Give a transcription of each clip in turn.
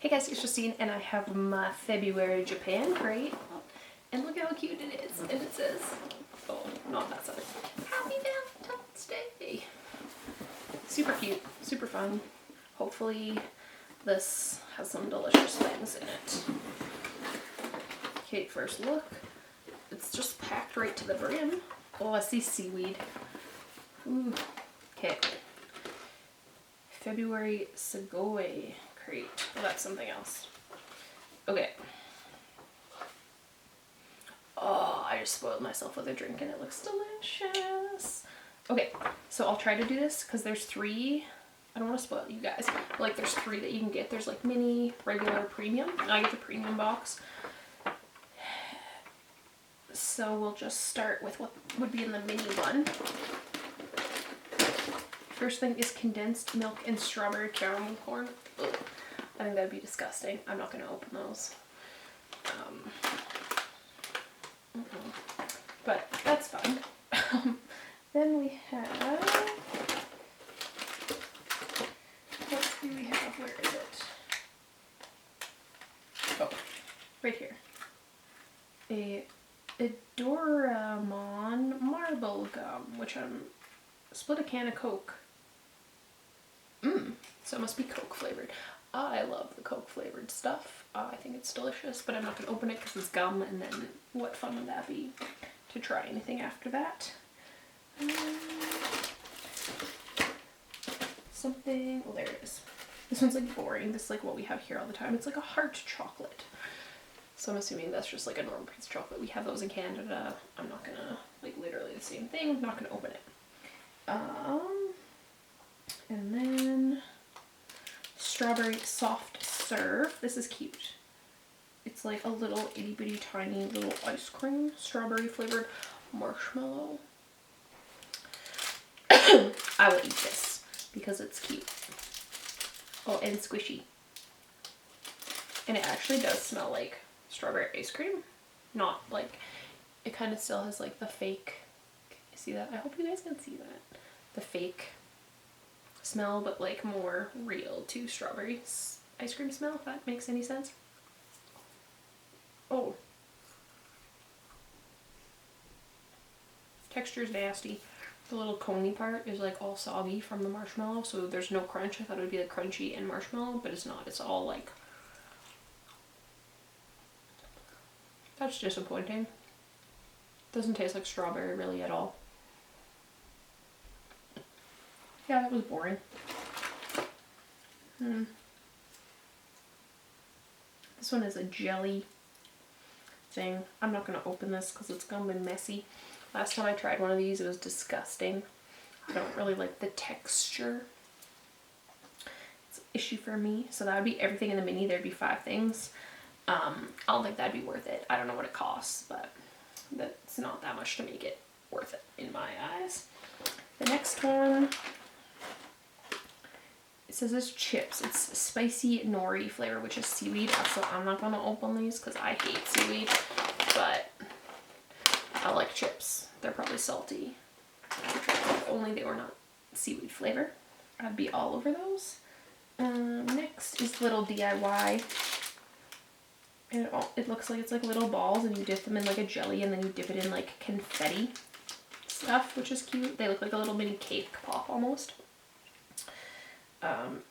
Hey guys, it's Justine, and I have my February JapanCrate, and look how cute it is. And it says, oh, not that side, Happy Valentine's Day. Super cute, super fun. Hopefully this has some delicious things in it. Okay, first look. It's just packed right to the brim. Oh, I see seaweed. Ooh. Okay. February Segoe crate. Oh, that's something else. Okay. Oh, I just spoiled myself with a drink and it looks delicious. Okay, so I'll try to do this because there's 3. I don't want to spoil you guys. But like there's 3 that you can get. There's like mini, regular, premium. I get the premium box. So we'll just start with what would be in the mini one. First thing is condensed milk and strawberry caramel corn. Ugh. I think that'd be disgusting. I'm not going to open those. But that's fun. Then we have... What do we have? Where is it? Oh, right here. A Doraemon marble gum, which I'm... Split a can of Coke. So it must be Coke flavored. I love the Coke flavored stuff. I think it's delicious, but I'm not going to open it because it's gum, and then what fun would that be to try anything after that? Something, well, there it is. This one's like boring. This is like what we have here all the time. It's like a heart chocolate. So I'm assuming that's just like a normal piece of chocolate. We have those in Canada. I'm not going to, like literally the same thing. I'm not going to open it. And then strawberry soft serve. This is cute. It's like a little itty bitty tiny little ice cream, strawberry flavored marshmallow. I will eat this because it's cute. Oh, and squishy. And it actually does smell like strawberry ice cream. Not like, it kind of still has like the fake, you see that? I hope you guys can see that. The fake smell, but like more real to strawberry ice cream smell, if that makes any sense. Oh. Texture's nasty. The little coney part is like all soggy from the marshmallow, so there's no crunch. I thought it would be like crunchy and marshmallow, but it's not. It's all like... That's disappointing. Doesn't taste like strawberry really at all. Yeah, that was boring. This one is a jelly thing. I'm not going to open this because it's going to be messy. Last time I tried one of these, it was disgusting. I don't really like the texture. It's an issue for me. So that would be everything in the mini. There'd be 5 things. I don't think that'd be worth it. I don't know what it costs, but that's not that much to make it worth it in my eyes. The next one... It says it's chips. It's spicy nori flavor, which is seaweed. So I'm not going to open these because I hate seaweed, but I like chips. They're probably salty. If only they were not seaweed flavor, I'd be all over those. Next is little DIY. And it looks like it's like little balls, and you dip them in like a jelly, and then you dip it in like confetti stuff, which is cute. They look like a little mini cake pop almost.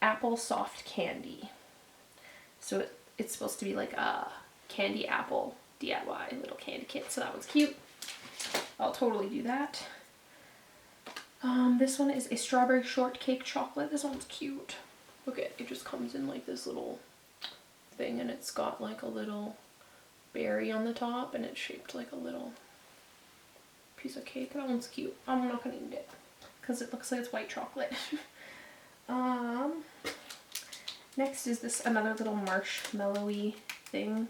Apple soft candy. So it's supposed to be like a candy apple DIY little candy kit. So that one's cute. I'll totally do that. This one is a strawberry shortcake chocolate. This one's cute. Look at it. It just comes in like this little thing, and it's got like a little berry on the top, and it's shaped like a little piece of cake. That one's cute. I'm not gonna eat it because it looks like it's white chocolate. Next is this another little marshmallowy thing.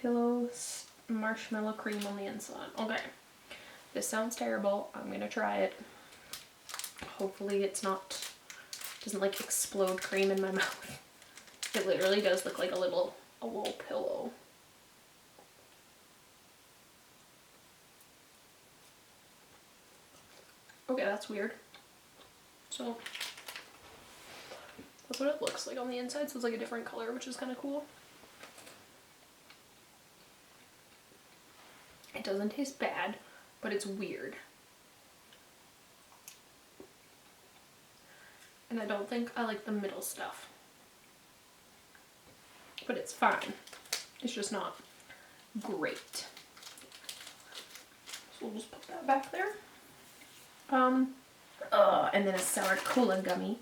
Pillows, marshmallow cream on the inside. Okay, this sounds terrible. I'm gonna try it. Hopefully it's not, doesn't like explode cream in my mouth. It literally does look like a little pillow. Okay, that's weird. So That's what it looks like on the inside, so it's like a different color, which is kind of cool. It doesn't taste bad, but it's weird. And I don't think I like the middle stuff. But it's fine. It's just not great. So we'll just put that back there. And then a sour cola gummy.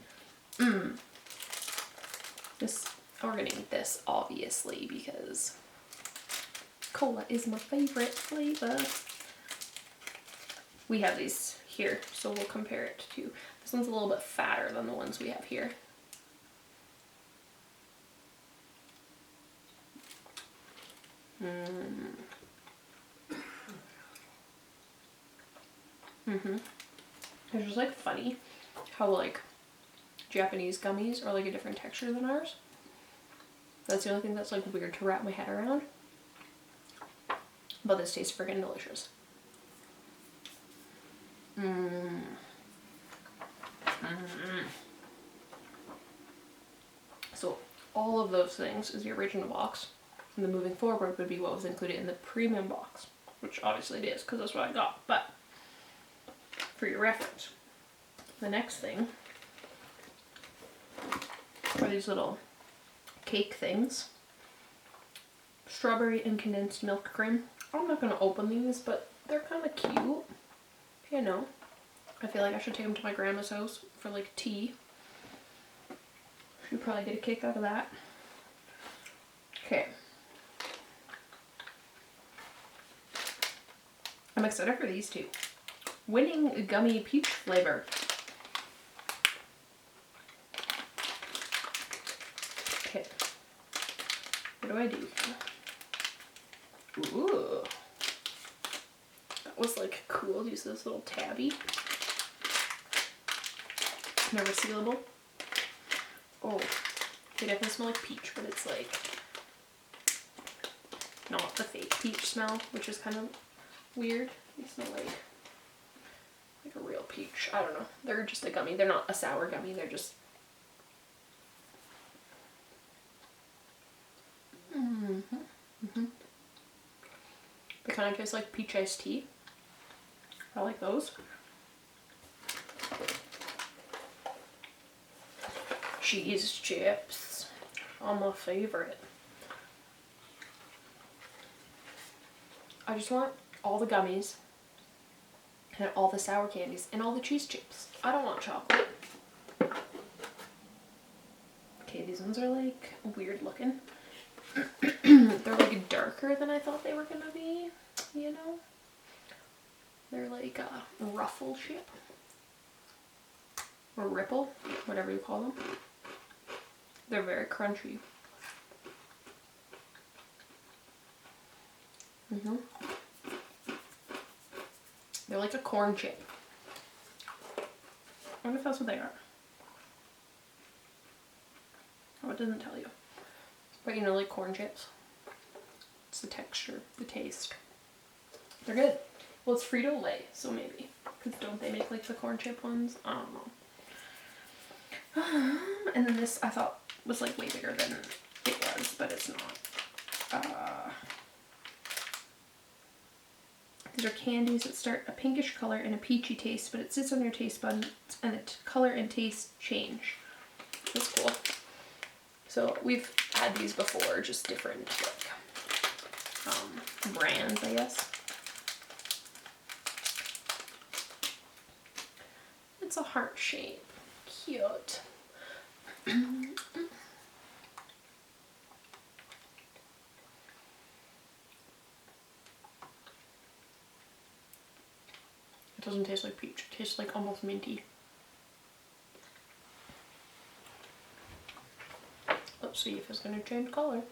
This, we're gonna eat this obviously because cola is my favorite flavor. We have these here, so we'll compare it to, this one's a little bit fatter than the ones we have here. It's just like funny how like Japanese gummies are like a different texture than ours. That's the only thing that's like weird to wrap my head around. But this tastes freaking delicious. So all of those things is the original box, and then moving forward would be what was included in the premium box, which obviously it is because that's what I got. But for your reference, the next thing are these little cake things. Strawberry and condensed milk cream. I'm not going to open these, but they're kind of cute. You know, I feel like I should take them to my grandma's house for like tea. She'd probably get a kick out of that. Okay. I'm excited for these two. Winning gummy peach flavor. Okay. What do I do here? Ooh. That was like cool to use this little tabby. Never sealable. Oh, they definitely smell like peach, but it's like not the fake peach smell, which is kind of weird. They smell like a real peach. I don't know. They're just a gummy. They're not a sour gummy. They're just They kind of taste like peach iced tea. I like those. Cheese chips are my favorite. I just want all the gummies and all the sour candies and all the cheese chips. I don't want chocolate. Okay, these ones are like weird looking. They're like darker than I thought they were gonna be, you know? They're like a ruffle chip. Or ripple, whatever you call them. They're very crunchy. They're like a corn chip. I wonder if that's what they are. Oh, it doesn't tell you. But you know, like corn chips. It's the texture, the taste. They're good. Well, it's Frito-Lay, so maybe. Because don't they make like the corn chip ones? I don't know. And then this I thought was like way bigger than it was, but it's not. These are candies that start a pinkish color and a peachy taste, but it sits on your taste buds and the color and taste change. That's cool. So we've had these before, just different like brands, I guess. It's a heart shape. Cute. It doesn't taste like peach. It tastes like almost minty. Let's see if it's going to change color.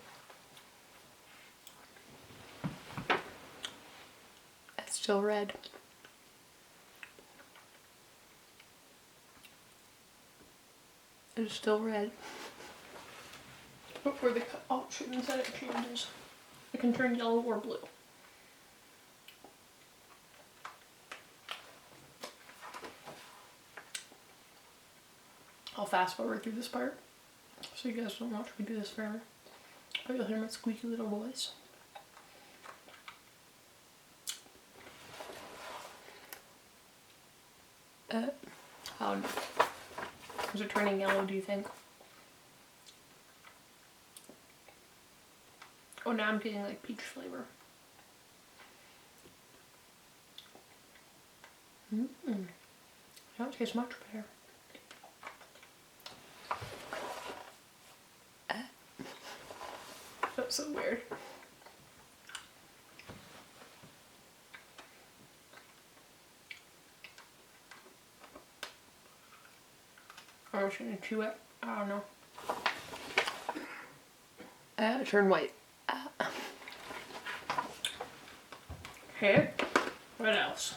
It's still red. It's still red. But for the options that it changes, it can turn yellow or blue. I'll fast forward through this part. So you guys don't watch me do this forever. But you'll hear my squeaky little voice. Is it turning yellow, do you think? Oh, now I'm getting like peach flavor. That tastes much better. That's so weird. I'm just gonna chew it. I don't know. It turned white. Okay. What else?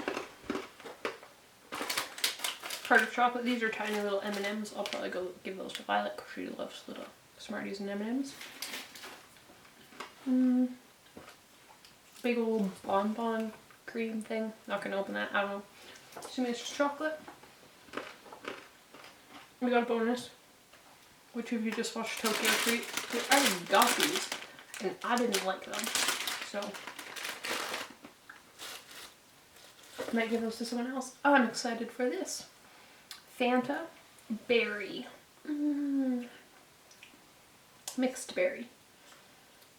Heart of chocolate. These are tiny little M&Ms. I'll probably go give those to Violet because she loves little Smarties and M&Ms. Big old bonbon cream thing. Not gonna open that. I don't know. Assuming it's just chocolate. We got a bonus. Which of you just watched Tokyo Treat? I already got these and I didn't like them. So I might give those to someone else. Oh, I'm excited for this. Fanta berry. Mixed berry.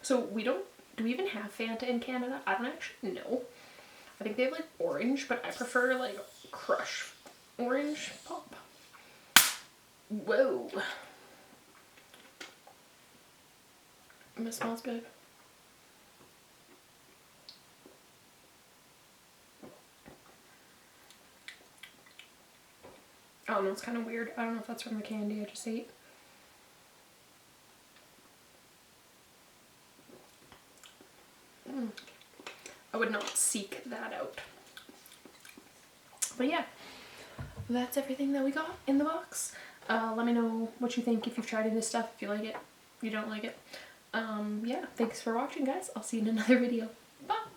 So do we even have Fanta in Canada? I don't actually know. I think they have like orange, but I prefer like Crush orange pop. Whoa. It smells good. I don't know, it's kind of weird. I don't know if that's from the candy I just ate. I would not seek that out. But yeah, that's everything that we got in the box. Let me know what you think if you've tried this stuff, if you like it, if you don't like it. Yeah, thanks for watching, guys. I'll see you in another video. Bye!